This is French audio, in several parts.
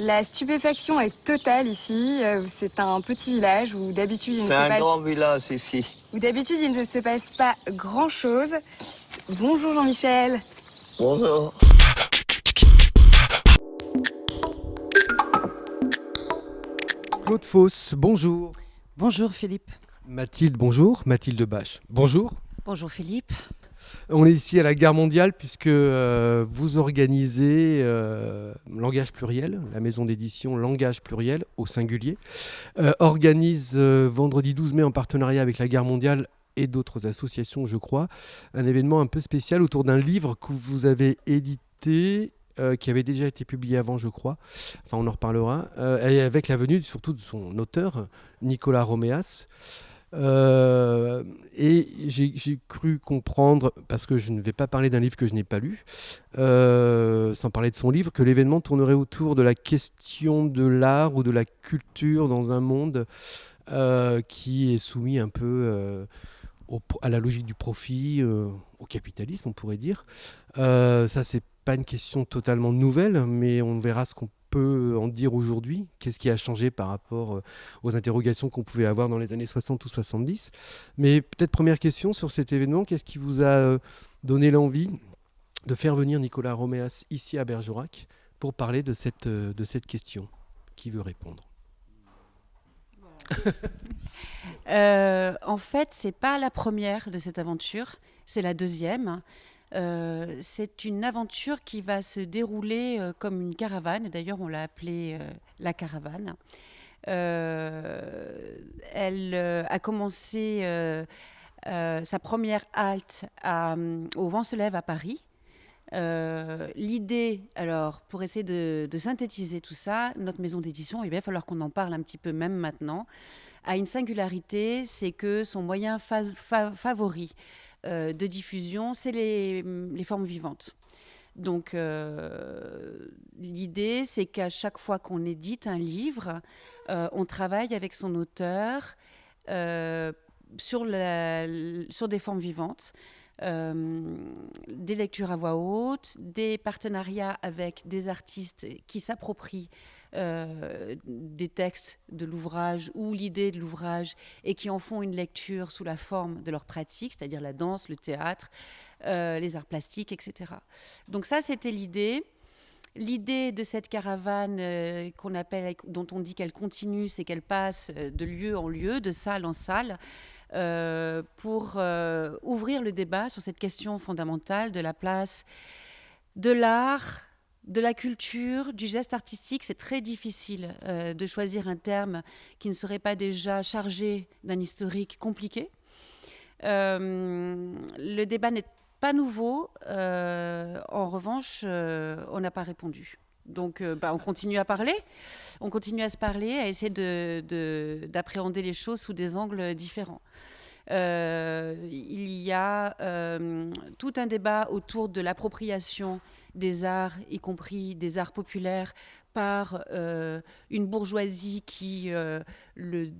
La stupéfaction est totale ici. C'est un petit village où d'habitude il ne se C'est un passe... grand village ici. Où d'habitude il ne se passe pas grand-chose. Bonjour Jean-Michel. Bonjour. Claude Fausse, bonjour. Bonjour Philippe. Mathilde, bonjour. Mathilde Bache, bonjour. Bonjour Philippe. On est ici à la Gare Mondiale puisque vous organisez Langage Pluriel, la maison d'édition Langage Pluriel au singulier, organise vendredi 12 mai en partenariat avec la Gare Mondiale et d'autres associations, je crois, un événement un peu spécial autour d'un livre que vous avez édité, qui avait déjà été publié avant, je crois. Enfin, on en reparlera. Et avec la venue surtout de son auteur, Nicolas Roméas. Et j'ai cru comprendre, parce que je ne vais pas parler d'un livre que je n'ai pas lu, sans parler de son livre, que l'événement tournerait autour de la question de l'art ou de la culture dans un monde qui est soumis un peu à la logique du profit, au capitalisme, on pourrait dire. Ça, c'est pas une question totalement nouvelle, mais on verra ce qu'on peut en dire aujourd'hui. Qu'est-ce qui a changé par rapport aux interrogations qu'on pouvait avoir dans les années 60 ou 70. Mais peut-être première question sur cet événement, qu'est-ce qui vous a donné l'envie de faire venir Nicolas Roméas ici à Bergerac pour parler de cette question? Qui veut répondre? En fait, c'est pas la première de cette aventure, c'est la deuxième. C'est une aventure qui va se dérouler comme une caravane. D'ailleurs, on l'a appelée la caravane. Elle a commencé sa première halte au Vent se lève à Paris. L'idée, alors, pour essayer de synthétiser tout ça, notre maison d'édition, il va falloir qu'on en parle un petit peu même maintenant, a une singularité, c'est que son moyen favori de diffusion, c'est les formes vivantes. Donc, l'idée, c'est qu'à chaque fois qu'on édite un livre, on travaille avec son auteur sur des formes vivantes. Des lectures à voix haute, des partenariats avec des artistes qui s'approprient des textes de l'ouvrage ou l'idée de l'ouvrage et qui en font une lecture sous la forme de leur pratique, c'est-à-dire la danse, le théâtre, les arts plastiques, etc. Donc ça, c'était l'idée. L'idée de cette caravane dont on dit qu'elle continue, c'est qu'elle passe de lieu en lieu, de salle en salle, pour ouvrir le débat sur cette question fondamentale de la place de l'art, de la culture, du geste artistique. C'est très difficile de choisir un terme qui ne serait pas déjà chargé d'un historique compliqué. Le débat n'est pas nouveau. En revanche, on n'a pas répondu. Donc, on continue à parler. On continue à se parler, à essayer d'appréhender les choses sous des angles différents. Il y a tout un débat autour de l'appropriation des arts, y compris des arts populaires, par une bourgeoisie qui le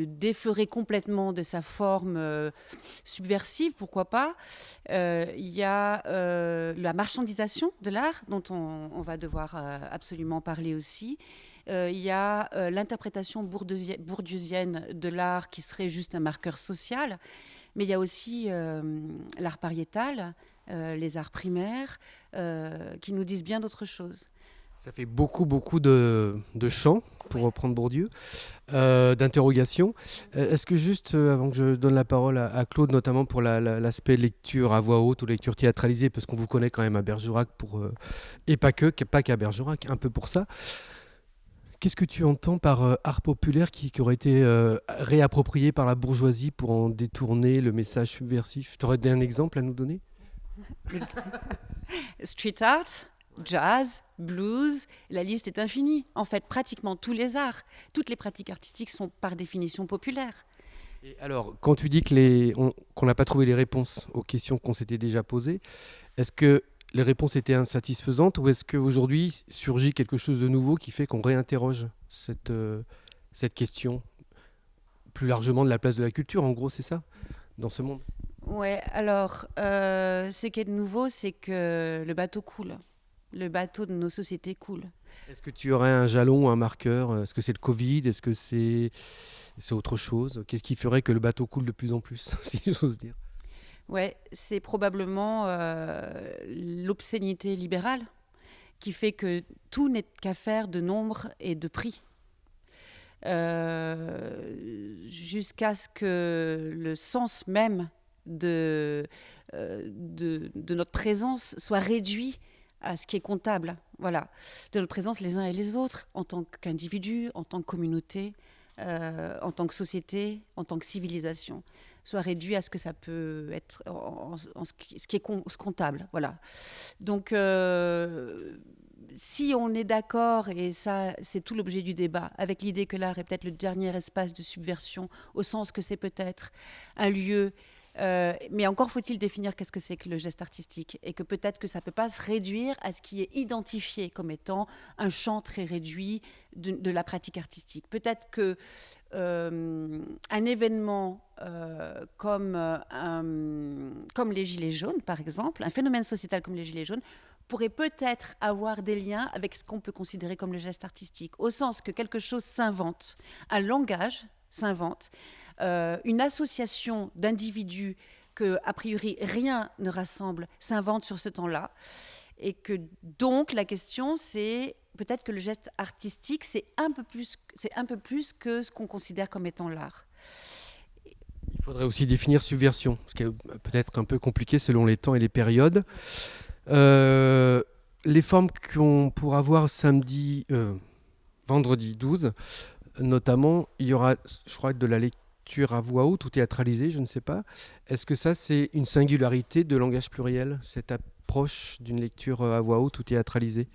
déferait complètement de sa forme subversive, pourquoi pas. Il y a la marchandisation de l'art, dont on va devoir absolument parler aussi. Il y a l'interprétation bourdieusienne de l'art qui serait juste un marqueur social, mais il y a aussi l'art pariétal, les arts primaires, qui nous disent bien d'autres choses. Ça fait beaucoup de chants, pour reprendre Bourdieu, d'interrogations. Est-ce que juste, avant que je donne la parole à Claude, notamment pour l'aspect lecture à voix haute ou lecture théâtralisée, parce qu'on vous connaît quand même à Bergerac, et pas qu'à Bergerac, un peu pour ça. Qu'est-ce que tu entends par art populaire qui aurait été réapproprié par la bourgeoisie pour en détourner le message subversif? Tu aurais un exemple à nous donner? Street art, jazz, blues, la liste est infinie. En fait, pratiquement tous les arts, toutes les pratiques artistiques sont par définition populaires. Et alors, quand tu dis qu'on n'a pas trouvé les réponses aux questions qu'on s'était déjà posées, est-ce que les réponses étaient insatisfaisantes ou est-ce qu'aujourd'hui surgit quelque chose de nouveau qui fait qu'on réinterroge cette question plus largement de la place de la culture? En gros, c'est ça, dans ce monde? Ouais, alors, ce qui est de nouveau, c'est que le bateau coule. Le bateau de nos sociétés coule. Est-ce que tu aurais un jalon, un marqueur? Est-ce que c'est le Covid? Est-ce que c'est autre chose? Qu'est-ce qui ferait que le bateau coule de plus en plus, si j'ose dire? Ouais, c'est probablement l'obscénité libérale qui fait que tout n'est qu'affaire de nombre et de prix. Jusqu'à ce que le sens même de notre présence soit réduit à ce qui est comptable. Voilà. De notre présence les uns et les autres, en tant qu'individus, en tant que communauté, en tant que société, en tant que civilisation, soit réduit à ce que ça peut être ce qui est comptable. Voilà. Donc, si on est d'accord, et ça c'est tout l'objet du débat, avec l'idée que l'art est peut-être le dernier espace de subversion, au sens que c'est peut-être un lieu, mais encore faut-il définir qu'est-ce que c'est que le geste artistique, et que peut-être que ça ne peut pas se réduire à ce qui est identifié comme étant un champ très réduit de la pratique artistique. Peut-être que un événement comme les Gilets jaunes, par exemple, un phénomène sociétal comme les Gilets jaunes, pourrait peut-être avoir des liens avec ce qu'on peut considérer comme le geste artistique, au sens que quelque chose s'invente, un langage s'invente, une association d'individus que, a priori, rien ne rassemble, s'invente sur ce temps-là, et que donc la question, c'est peut-être que le geste artistique, c'est un peu plus que ce qu'on considère comme étant l'art. Il faudrait aussi définir subversion, ce qui est peut-être un peu compliqué selon les temps et les périodes. Les formes qu'on pourra voir vendredi 12, notamment, il y aura, je crois, de la lecture à voix haute ou théâtralisée, je ne sais pas. Est-ce que ça, c'est une singularité de langage pluriel, cette approche d'une lecture à voix haute ou théâtralisée?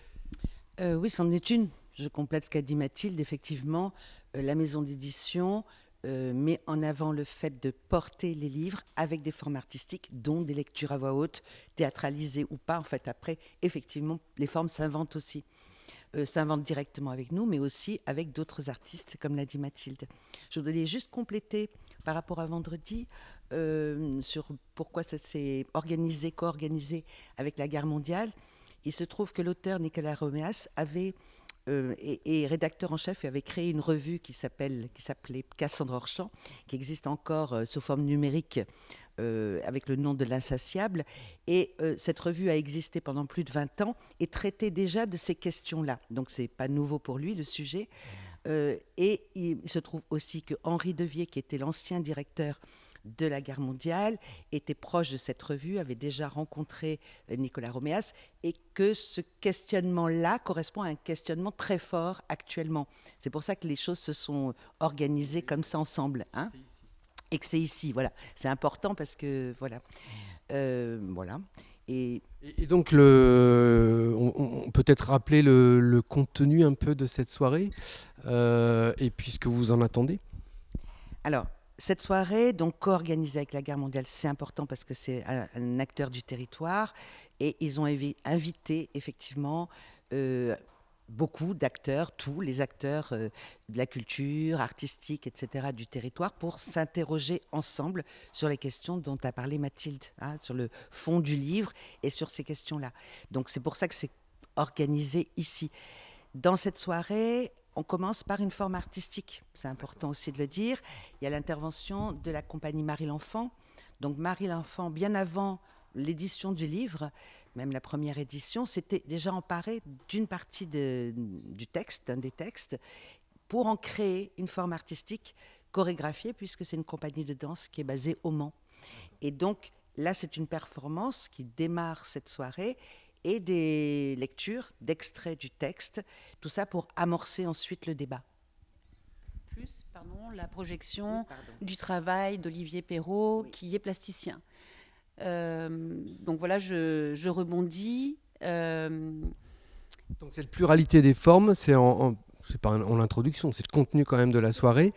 Oui, c'en est une. Je complète ce qu'a dit Mathilde. Effectivement, la maison d'édition met en avant le fait de porter les livres avec des formes artistiques, dont des lectures à voix haute, théâtralisées ou pas. En fait, après, effectivement, les formes s'inventent aussi. S'inventent directement avec nous, mais aussi avec d'autres artistes, comme l'a dit Mathilde. Je voudrais juste compléter par rapport à vendredi sur pourquoi ça s'est co-organisé avec la guerre mondiale. Il se trouve que l'auteur Nicolas Romeas avait et rédacteur en chef, et avait créé une revue qui s'appelait Cassandre Orchamps, qui existe encore sous forme numérique avec le nom de l'Insatiable. Et cette revue a existé pendant plus de 20 ans et traitait déjà de ces questions-là. Donc, ce n'est pas nouveau pour lui, le sujet. Et il se trouve aussi que Henri Devier, qui était l'ancien directeur de la guerre mondiale, était proche de cette revue, avait déjà rencontré Nicolas Romeas, et que ce questionnement-là correspond à un questionnement très fort actuellement. C'est pour ça que les choses se sont organisées comme ça ensemble, hein, et que c'est ici, voilà. C'est important parce que, voilà. Voilà. Et donc, on peut peut-être rappeler le contenu un peu de cette soirée, et puis ce que vous en attendez. Alors, cette soirée, donc co-organisée avec la guerre mondiale, c'est important parce que c'est un acteur du territoire, et ils ont invité effectivement beaucoup d'acteurs, tous les acteurs de la culture, artistique, etc., du territoire, pour s'interroger ensemble sur les questions dont a parlé Mathilde, hein, sur le fond du livre et sur ces questions-là. Donc c'est pour ça que c'est organisé ici. Dans cette soirée, on commence par une forme artistique, c'est important aussi de le dire. Il y a l'intervention de la compagnie Marie l'Enfant. Donc Marie l'Enfant, bien avant l'édition du livre, même la première édition, s'était déjà emparée d'une partie du texte, d'un des textes, pour en créer une forme artistique chorégraphiée, puisque c'est une compagnie de danse qui est basée au Mans. Et donc là, c'est une performance qui démarre cette soirée, et des lectures d'extraits du texte, tout ça pour amorcer ensuite le débat. Plus, la projection du travail d'Olivier Perrault, qui est plasticien. Donc voilà, je rebondis. Donc cette pluralité des formes, c'est c'est pas en introduction, c'est le contenu quand même de la soirée.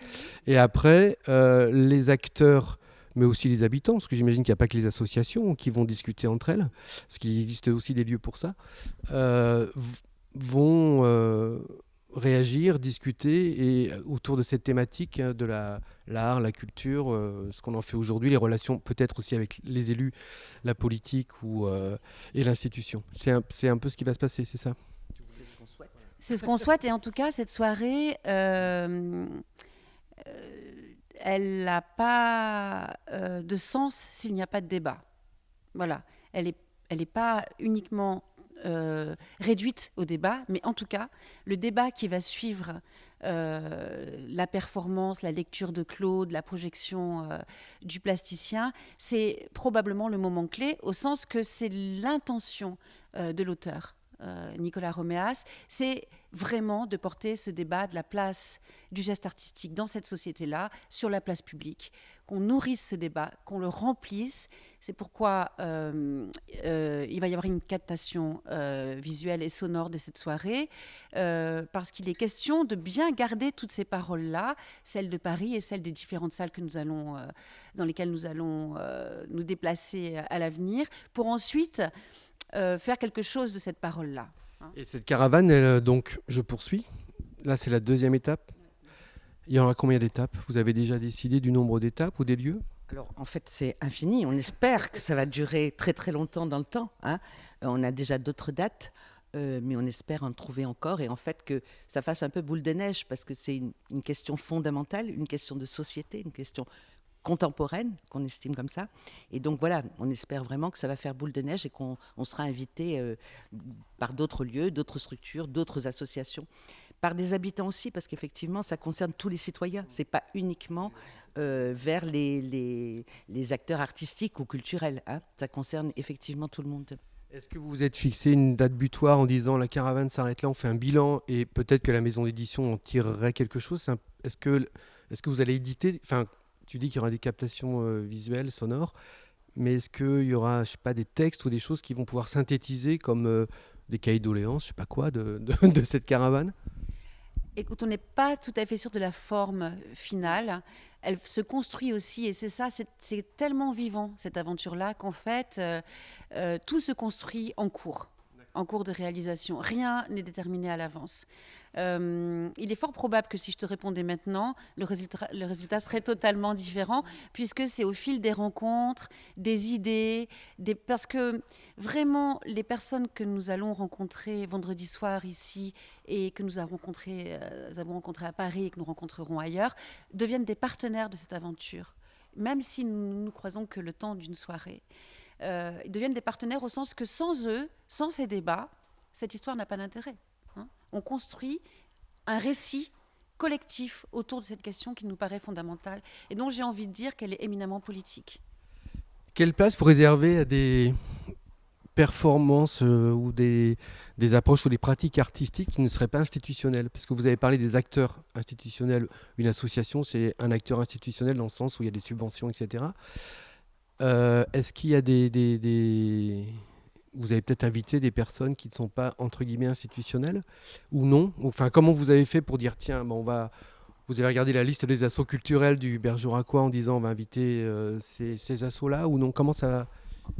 Et après, les acteurs, mais aussi les habitants, parce que j'imagine qu'il n'y a pas que les associations qui vont discuter entre elles, parce qu'il existe aussi des lieux pour ça, vont réagir, discuter et autour de cette thématique de l'art, la culture, ce qu'on en fait aujourd'hui, les relations peut-être aussi avec les élus, la politique et l'institution. C'est un peu ce qui va se passer, c'est ça? C'est ce qu'on souhaite et en tout cas cette soirée, elle n'a pas de sens s'il n'y a pas de débat. Voilà, elle est pas uniquement réduite au débat, mais en tout cas, le débat qui va suivre la performance, la lecture de Claude, la projection du plasticien, c'est probablement le moment clé, au sens que c'est l'intention de l'auteur. Nicolas Roméas, c'est vraiment de porter ce débat de la place du geste artistique dans cette société-là, sur la place publique, qu'on nourrisse ce débat, qu'on le remplisse. C'est pourquoi il va y avoir une captation visuelle et sonore de cette soirée, parce qu'il est question de bien garder toutes ces paroles-là, celles de Paris et celles des différentes salles que dans lesquelles nous allons nous déplacer à l'avenir, pour ensuite faire quelque chose de cette parole-là. Et cette caravane, donc, je poursuis. Là, c'est la deuxième étape. Il y aura combien d'étapes? Vous avez déjà décidé du nombre d'étapes ou des lieux? Alors, en fait, c'est infini. On espère que ça va durer très, très longtemps dans le temps. On a déjà d'autres dates, mais on espère en trouver encore. Et en fait, que ça fasse un peu boule de neige, parce que c'est une question fondamentale, une question de société, une question contemporaine, qu'on estime comme ça. Et donc voilà, on espère vraiment que ça va faire boule de neige et qu'on sera invité par d'autres lieux, d'autres structures, d'autres associations, par des habitants aussi, parce qu'effectivement, ça concerne tous les citoyens. C'est pas uniquement vers les acteurs artistiques ou culturels. Ça concerne effectivement tout le monde. Est-ce que vous vous êtes fixé une date butoir en disant la caravane s'arrête là, on fait un bilan et peut-être que la maison d'édition en tirerait quelque chose? Est-ce que vous allez éditer, tu dis qu'il y aura des captations visuelles, sonores, mais est-ce qu'il y aura, je sais pas, des textes ou des choses qui vont pouvoir synthétiser comme des cahiers de doléances, je sais pas quoi, de cette caravane? Écoute, on n'est pas tout à fait sûr de la forme finale. Elle se construit aussi, et c'est ça, c'est tellement vivant, cette aventure-là, qu'en fait, tout se construit en cours de réalisation. Rien n'est déterminé à l'avance. Il est fort probable que si je te répondais maintenant, le résultat serait totalement différent, puisque c'est au fil des rencontres, des idées, parce que vraiment, les personnes que nous allons rencontrer vendredi soir ici et que nous avons rencontrées à Paris et que nous rencontrerons ailleurs, deviennent des partenaires de cette aventure, même si nous ne croisons que le temps d'une soirée. Ils deviennent des partenaires au sens que sans eux, sans ces débats, cette histoire n'a pas d'intérêt. On construit un récit collectif autour de cette question qui nous paraît fondamentale et dont j'ai envie de dire qu'elle est éminemment politique. Quelle place vous réservez à des performances ou des approches ou des pratiques artistiques qui ne seraient pas institutionnelles? Parce que vous avez parlé des acteurs institutionnels. Une association, c'est un acteur institutionnel dans le sens où il y a des subventions, etc. Est-ce qu'il y a vous avez peut-être invité des personnes qui ne sont pas entre guillemets institutionnelles ou non? Enfin, comment vous avez fait pour dire tiens, vous avez regardé la liste des assos culturels du Bergeracois en disant on va inviter ces assos-là ou non? Comment ça?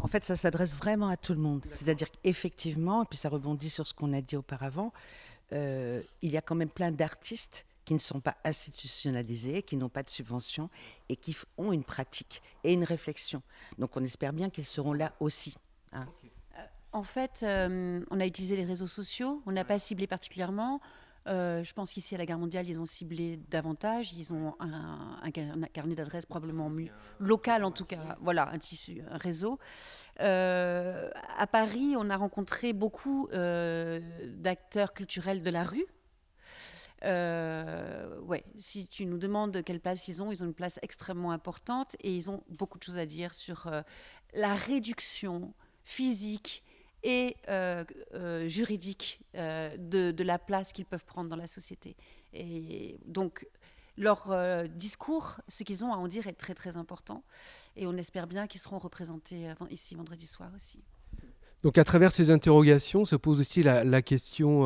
En fait, ça s'adresse vraiment à tout le monde. C'est-à-dire qu'effectivement, et puis ça rebondit sur ce qu'on a dit auparavant, il y a quand même plein d'artistes qui ne sont pas institutionnalisés, qui n'ont pas de subvention et qui ont une pratique et une réflexion. Donc on espère bien qu'ils seront là aussi. En fait, on a utilisé les réseaux sociaux, on n'a pas ciblé particulièrement. Je pense qu'ici, à la Gare mondiale, ils ont ciblé davantage. Ils ont un carnet d'adresses probablement local, en tout cas. Voilà, un tissu, un réseau. À Paris, on a rencontré beaucoup d'acteurs culturels de la rue. Si tu nous demandes quelle place ils ont une place extrêmement importante et ils ont beaucoup de choses à dire sur la réduction physique et juridique de la place qu'ils peuvent prendre dans la société. Et donc, leur discours, ce qu'ils ont à en dire est très très important. Et on espère bien qu'ils seront représentés ici vendredi soir aussi. Donc à travers ces interrogations se pose aussi la question,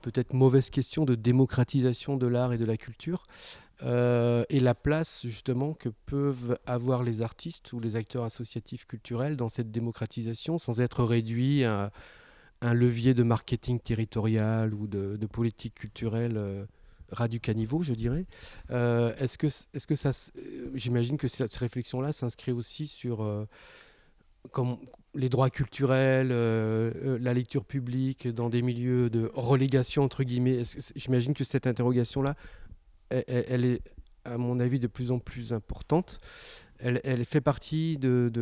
peut-être mauvaise question, de démocratisation de l'art et de la culture et la place justement que peuvent avoir les artistes ou les acteurs associatifs culturels dans cette démocratisation sans être réduits à un levier de marketing territorial ou de politique culturelle ras du caniveau, je dirais. Est-ce que ça, j'imagine que cette réflexion-là s'inscrit aussi sur comme les droits culturels, la lecture publique dans des milieux de relégation, entre guillemets. J'imagine que cette interrogation-là, elle est, à mon avis, de plus en plus importante. Elle fait partie de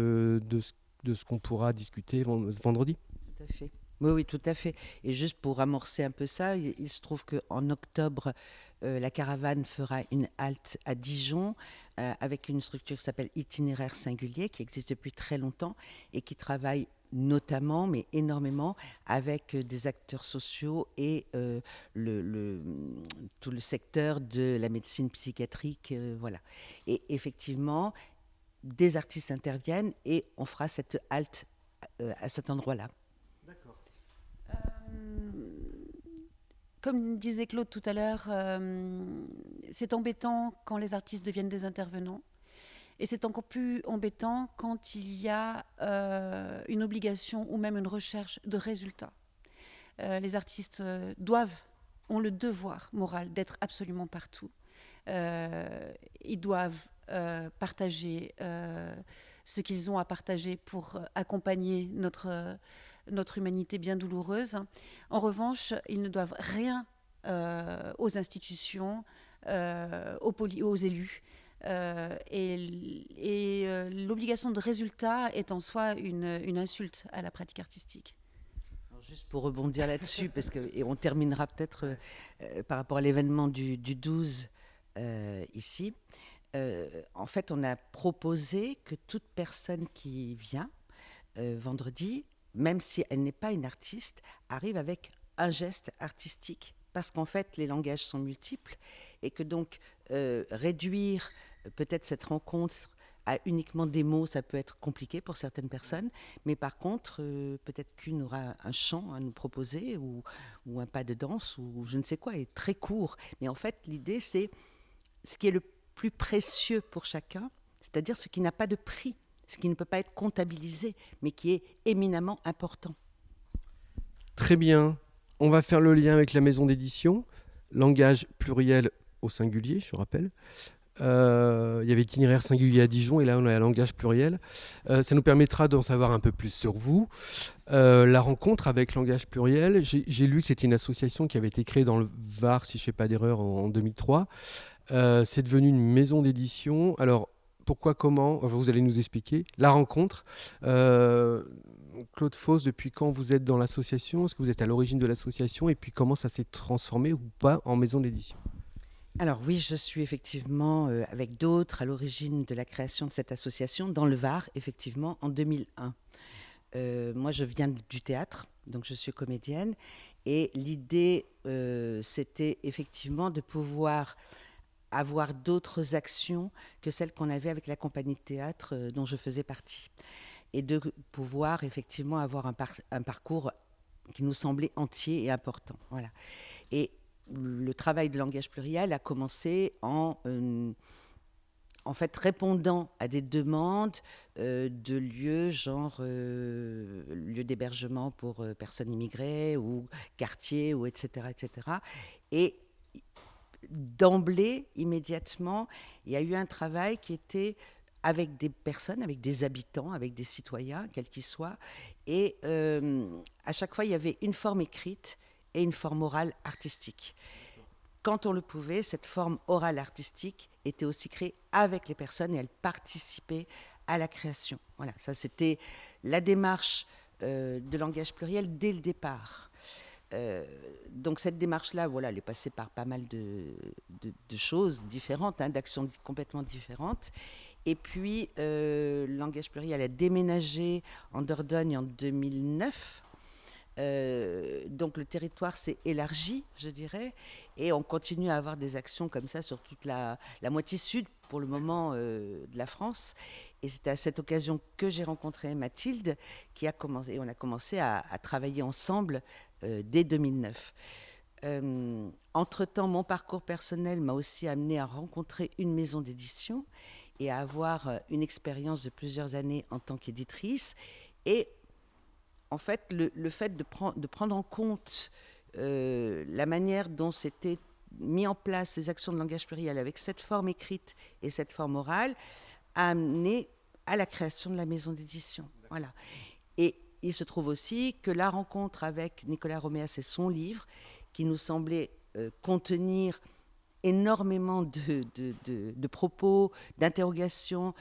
ce qu'on pourra discuter vendredi. Tout à fait. Oui, oui, tout à fait. Et juste pour amorcer un peu ça, il se trouve qu'en octobre, la caravane fera une halte à Dijon avec une structure qui s'appelle Itinéraire Singulier, qui existe depuis très longtemps et qui travaille notamment, mais énormément, avec des acteurs sociaux et tout le secteur de la médecine psychiatrique. Voilà. Et effectivement, des artistes interviennent et on fera cette halte à cet endroit-là. Comme disait Claude tout à l'heure, c'est embêtant quand les artistes deviennent des intervenants. Et c'est encore plus embêtant quand il y a une obligation ou même une recherche de résultats. Les artistes ont le devoir moral d'être absolument partout. Ils doivent partager ce qu'ils ont à partager pour accompagner notre humanité bien douloureuse. En revanche, ils ne doivent rien aux institutions, aux élus. L'obligation de résultat est en soi une insulte à la pratique artistique. Alors juste pour rebondir là-dessus, et on terminera peut-être par rapport à l'événement du 12 ici. En fait, on a proposé que toute personne qui vient vendredi, même si elle n'est pas une artiste, arrive avec un geste artistique, parce qu'en fait, les langages sont multiples, et que donc réduire peut-être cette rencontre à uniquement des mots, ça peut être compliqué pour certaines personnes, mais par contre, peut-être qu'une aura un chant à nous proposer, ou un pas de danse, ou je ne sais quoi, et très court. Mais en fait, l'idée, c'est ce qui est le plus précieux pour chacun, c'est-à-dire ce qui n'a pas de prix, ce qui ne peut pas être comptabilisé, mais qui est éminemment important. Très bien. On va faire le lien avec la maison d'édition. Langage pluriel au singulier, je rappelle. Il y avait Itinéraire Singulier à Dijon, et là on a un langage pluriel. Ça nous permettra d'en savoir un peu plus sur vous. La rencontre avec Langage pluriel, j'ai lu que c'était une association qui avait été créée dans le Var, si je ne fais pas d'erreur, en 2003. C'est devenu une maison d'édition. Alors, pourquoi, comment, vous allez nous expliquer. La rencontre, Claude Fausse, depuis quand vous êtes dans l'association? Est-ce que vous êtes à l'origine de l'association? Et puis comment ça s'est transformé ou pas en maison d'édition? Alors oui, je suis effectivement avec d'autres à l'origine de la création de cette association dans le Var, effectivement, en 2001. Moi, je viens du théâtre, donc je suis comédienne. Et l'idée, c'était effectivement de pouvoir avoir d'autres actions que celles qu'on avait avec la compagnie de théâtre dont je faisais partie. Et de pouvoir effectivement avoir un parcours qui nous semblait entier et important. Voilà. Et le travail de langage pluriel a commencé en fait répondant à des demandes de lieux, genre lieux d'hébergement pour personnes immigrées ou quartiers, ou etc., etc. Et d'emblée, immédiatement, il y a eu un travail qui était avec des personnes, avec des habitants, avec des citoyens, quels qu'ils soient. Et à chaque fois, il y avait une forme écrite et une forme orale artistique. Quand on le pouvait, cette forme orale artistique était aussi créée avec les personnes et elle participait à la création. Voilà, ça c'était la démarche de langage pluriel dès le départ. Donc cette démarche-là, voilà, elle est passée par pas mal de choses différentes, d'actions complètement différentes. Et puis, Langage pluriel a déménagé en Dordogne en 2009. Donc le territoire s'est élargi, je dirais, et on continue à avoir des actions comme ça sur toute la moitié sud, pour le moment, de la France. Et c'est à cette occasion que j'ai rencontré Mathilde, et on a commencé à travailler ensemble dès 2009. Entre-temps, mon parcours personnel m'a aussi amené à rencontrer une maison d'édition et à avoir une expérience de plusieurs années en tant qu'éditrice. Et en fait, le fait de prendre en compte la manière dont s'étaient mis en place les actions de langage pluriel avec cette forme écrite et cette forme orale a amené à la création de la maison d'édition. Voilà. Et il se trouve aussi que la rencontre avec Nicolas Roméas et son livre, qui nous semblait contenir énormément de propos, d'interrogations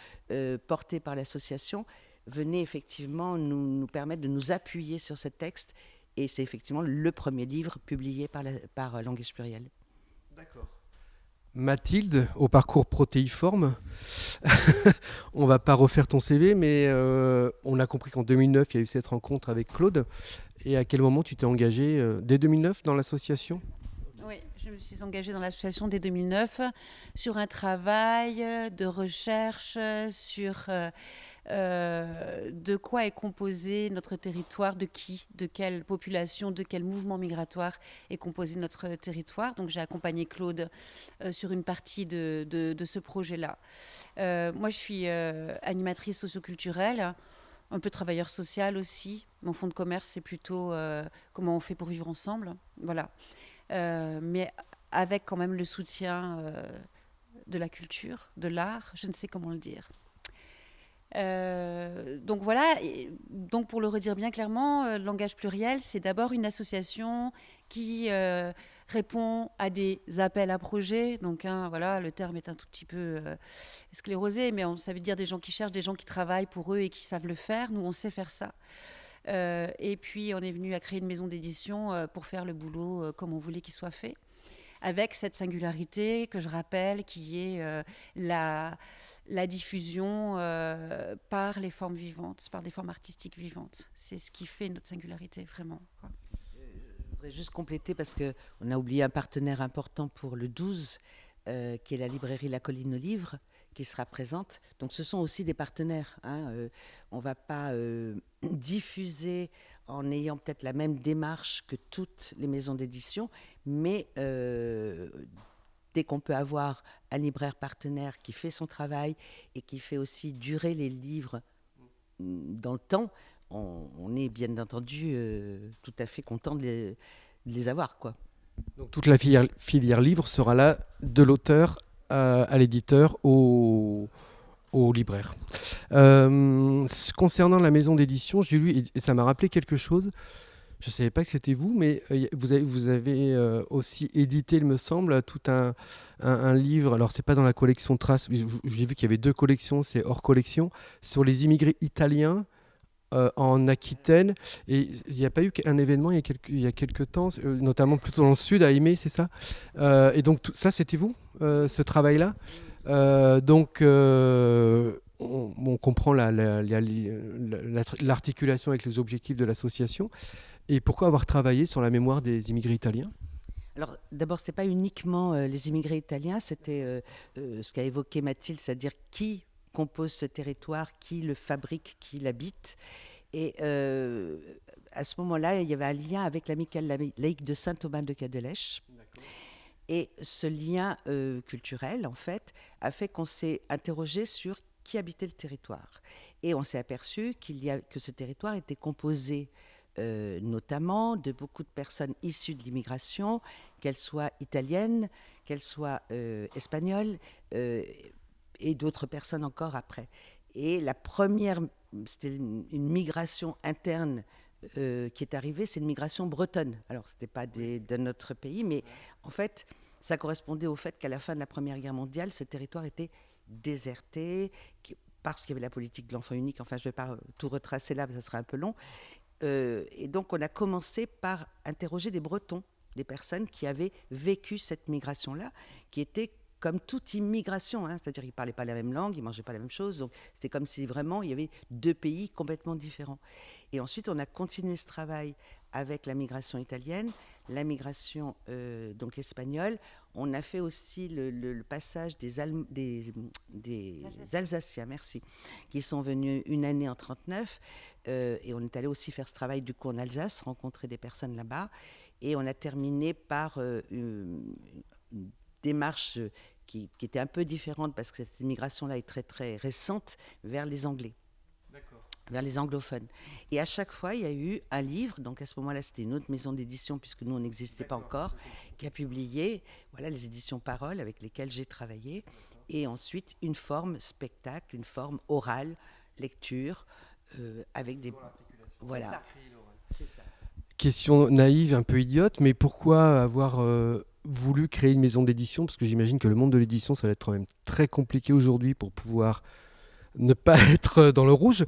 portés par l'association, venait effectivement nous permettre de nous appuyer sur ce texte. Et c'est effectivement le premier livre publié par Langage Pluriel. D'accord. Mathilde, au parcours protéiforme, on va pas refaire ton CV, mais on a compris qu'en 2009, il y a eu cette rencontre avec Claude. Et à quel moment tu t'es engagée dès 2009 dans l'association ? Oui, je me suis engagée dans l'association dès 2009 sur un travail de recherche sur de quoi est composé notre territoire, de qui, de quelle population, de quel mouvement migratoire est composé notre territoire. Donc j'ai accompagné Claude sur une partie de ce projet-là. Moi, je suis animatrice socioculturelle, un peu travailleur social aussi. Mon fonds de commerce, c'est plutôt comment on fait pour vivre ensemble. Voilà. Mais avec quand même le soutien de la culture, de l'art, je ne sais comment le dire. Donc voilà, donc pour le redire bien clairement, Langage Pluriel, c'est d'abord une association qui répond à des appels à projets. Donc voilà, le terme est un tout petit peu sclérosé, mais ça veut dire des gens qui cherchent, des gens qui travaillent pour eux et qui savent le faire. Nous, on sait faire ça. Et puis, on est venu à créer une maison d'édition pour faire le boulot comme on voulait qu'il soit fait, avec cette singularité que je rappelle, qui est la diffusion par les formes vivantes, par des formes artistiques vivantes. C'est ce qui fait notre singularité, vraiment, quoi. Je voudrais juste compléter, parce qu'on a oublié un partenaire important pour le 12, qui est la librairie La Colline aux Livres, qui sera présente. Donc ce sont aussi des partenaires. On ne va pas diffuser en ayant peut-être la même démarche que toutes les maisons d'édition, mais dès qu'on peut avoir un libraire partenaire qui fait son travail et qui fait aussi durer les livres dans le temps, on est bien entendu tout à fait content de les avoir, quoi. Donc toute la filière livre sera là, de l'auteur à l'éditeur au libraire. Concernant la maison d'édition, j'ai lu, et ça m'a rappelé quelque chose. Je ne savais pas que c'était vous, mais vous avez aussi édité, il me semble, tout un livre. Alors, ce n'est pas dans la collection Traces. J'ai vu qu'il y avait 2 collections, c'est hors collection, sur les immigrés italiens en Aquitaine. Et il n'y a pas eu un événement il y a quelques temps, notamment plutôt dans le sud, à Aimé, c'est ça. Et donc, ça, c'était vous, ce travail-là. Donc, on comprend l'articulation avec les objectifs de l'association. Et pourquoi avoir travaillé sur la mémoire des immigrés italiens ? Alors, d'abord, ce n'était pas uniquement les immigrés italiens, c'était ce qu'a évoqué Mathilde, c'est-à-dire qui compose ce territoire, qui le fabrique, qui l'habite. Et à ce moment-là, il y avait un lien avec l'amicale laïque de Saint-Thomas de Cadellèche. Et ce lien culturel, en fait, a fait qu'on s'est interrogé sur qui habitait le territoire. Et on s'est aperçu que ce territoire était composé notamment de beaucoup de personnes issues de l'immigration, qu'elles soient italiennes, qu'elles soient espagnoles, et d'autres personnes encore après. Et la première, c'était une migration interne qui est arrivée, c'est une migration bretonne. Alors, ce n'était pas de notre pays, mais en fait, ça correspondait au fait qu'à la fin de la Première Guerre mondiale, ce territoire était déserté, parce qu'il y avait la politique de l'enfant unique. Enfin, je ne vais pas tout retracer là, ça serait un peu long. Et donc, on a commencé par interroger des Bretons, des personnes qui avaient vécu cette migration-là, qui était comme toute immigration, c'est-à-dire qu'ils ne parlaient pas la même langue, ils ne mangeaient pas la même chose, donc c'était comme si vraiment il y avait 2 pays complètement différents. Et ensuite, on a continué ce travail avec la migration italienne, la migration donc espagnole. On a fait aussi le passage des Alsaciens, merci, qui sont venus une année en 1939, et on est allé aussi faire ce travail du coup en Alsace, rencontrer des personnes là-bas, et on a terminé par une démarche qui était un peu différente parce que cette immigration-là est très très récente vers les Anglais. D'accord. vers les anglophones. Et à chaque fois, il y a eu un livre, donc à ce moment-là, c'était une autre maison d'édition, puisque nous, on n'existait pas encore, qui a publié les éditions Parole avec lesquelles j'ai travaillé. Et ensuite, une forme spectacle, une forme orale, lecture, avec des... Voilà. C'est ça. Question naïve, un peu idiote, mais pourquoi avoir voulu créer une maison d'édition? Parce que j'imagine que le monde de l'édition, ça va être quand même très compliqué aujourd'hui pour pouvoir ne pas être dans le rouge.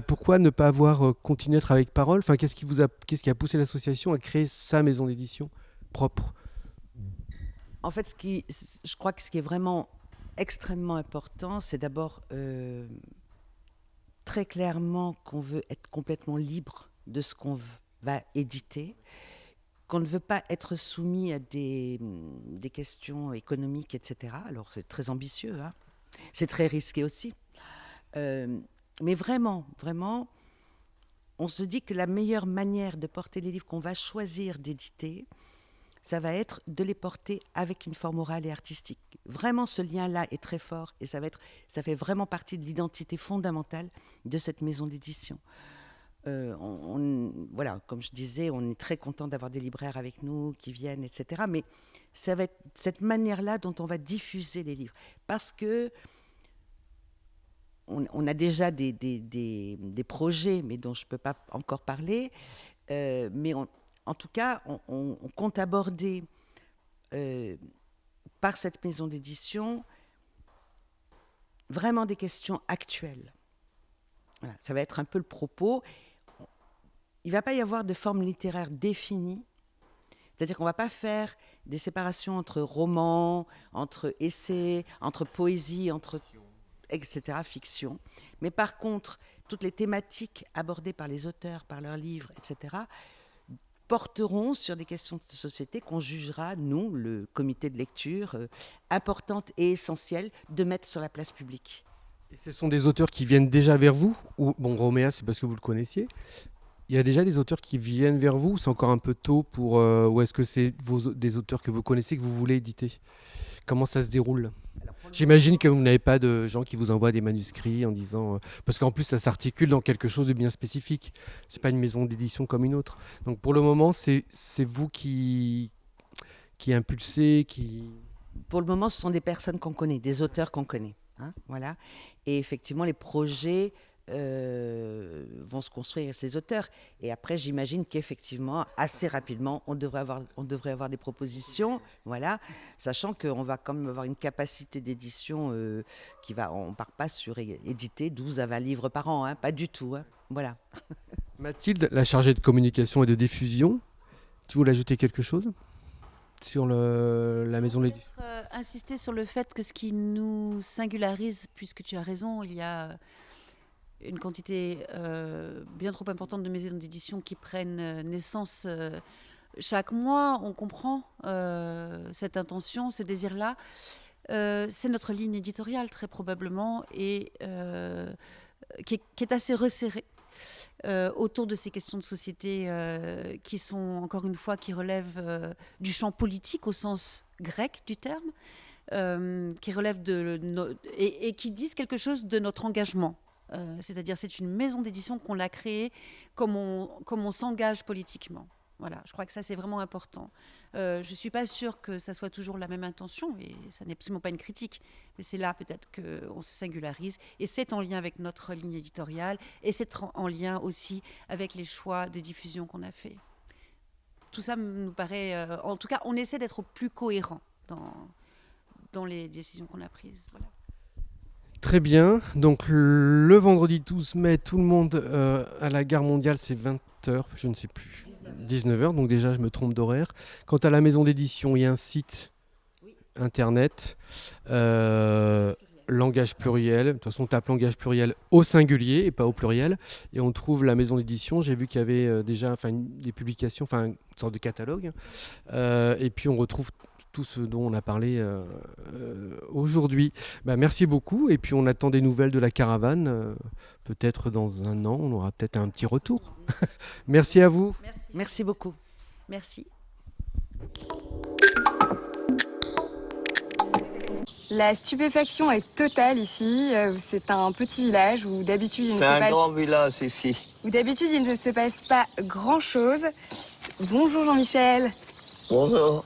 Pourquoi ne pas avoir continué à travailler avec Parole? Enfin, qu'est-ce qui a poussé l'association à créer sa maison d'édition propre? En fait, je crois que ce qui est vraiment extrêmement important, c'est d'abord très clairement qu'on veut être complètement libre de ce qu'on va éditer, qu'on ne veut pas être soumis à des questions économiques, etc. Alors, c'est très ambitieux, hein. C'est très risqué aussi. Mais vraiment, on se dit que la meilleure manière de porter les livres qu'on va choisir d'éditer, ça va être de les porter avec une forme orale et artistique. Vraiment, ce lien-là est très fort et ça fait vraiment partie de l'identité fondamentale de cette maison d'édition. Comme je disais, on est très content d'avoir des libraires avec nous qui viennent, etc. Mais ça va être cette manière-là dont on va diffuser les livres. Parce que on a déjà des projets, mais dont je ne peux pas encore parler. Mais en tout cas, on compte aborder par cette maison d'édition vraiment des questions actuelles. Voilà, ça va être un peu le propos. Il ne va pas y avoir de forme littéraire définie. C'est-à-dire qu'on ne va pas faire des séparations entre romans, entre essais, entre poésie, entre etc., fiction. Mais par contre, toutes les thématiques abordées par les auteurs, par leurs livres, etc., porteront sur des questions de société qu'on jugera, nous, le comité de lecture, importantes et essentielles de mettre sur la place publique. Et ce sont des auteurs qui viennent déjà vers vous? Ou, bon, Roméa, c'est parce que vous le connaissiez. Il y a déjà des auteurs qui viennent vers vous? C'est encore un peu tôt pour... ou est-ce que c'est des auteurs que vous connaissez, que vous voulez éditer? Comment ça se déroule? J'imagine que vous n'avez pas de gens qui vous envoient des manuscrits en disant... parce qu'en plus, ça s'articule dans quelque chose de bien spécifique. C'est pas une maison d'édition comme une autre. Donc pour le moment, c'est vous qui impulsez, qui... Pour le moment, ce sont des personnes qu'on connaît, des auteurs qu'on connaît. Hein, voilà. Et effectivement, les projets vont se construire avec ces auteurs. Et après, j'imagine qu'effectivement, assez rapidement, on devrait avoir des propositions, voilà, sachant qu'on va quand même avoir une capacité d'édition on ne part pas sur éditer 12 à 20 livres par an, hein, pas du tout. Hein, voilà. Mathilde, la chargée de communication et de diffusion, tu voulais ajouter quelque chose sur la maison de l'édition? Insister sur le fait que ce qui nous singularise, puisque tu as raison, il y a une quantité bien trop importante de maisons d'édition qui prennent naissance chaque mois. On comprend cette intention, ce désir-là. C'est notre ligne éditoriale, très probablement, et qui est assez resserrée autour de ces questions de société qui sont, encore une fois, qui relèvent du champ politique au sens grec du terme, qui relèvent et qui disent quelque chose de notre engagement. C'est-à-dire, c'est une maison d'édition qu'on l'a créée comme on s'engage politiquement. Voilà, je crois que ça, c'est vraiment important. Je ne suis pas sûre que ça soit toujours la même intention, et ça n'est absolument pas une critique, mais c'est là peut-être qu'on se singularise, et c'est en lien avec notre ligne éditoriale, et c'est en lien aussi avec les choix de diffusion qu'on a fait. Tout ça nous paraît... en tout cas, on essaie d'être plus cohérent dans les décisions qu'on a prises. Voilà. Très bien. Donc le vendredi 12 mai, tout le monde à la Gare Mondiale, c'est 20h, je ne sais plus. 19h, donc déjà je me trompe d'horaire. Quant à la maison d'édition, il y a un site internet, langage pluriel. De toute façon, on tape langage pluriel au singulier et pas au pluriel. Et on trouve la maison d'édition. J'ai vu qu'il y avait déjà des publications, une sorte de catalogue. Et puis on retrouve tout ce dont on a parlé aujourd'hui. Merci beaucoup. Et puis on attend des nouvelles de la caravane. Peut-être dans un an, on aura peut-être un petit retour. Merci à vous. Merci beaucoup. Merci. La stupéfaction est totale ici. C'est un petit village où d'habitude il ne se C'est un passe... grand village ici. Où d'habitude il ne se passe pas grand-chose. Bonjour Jean-Michel. Bonjour.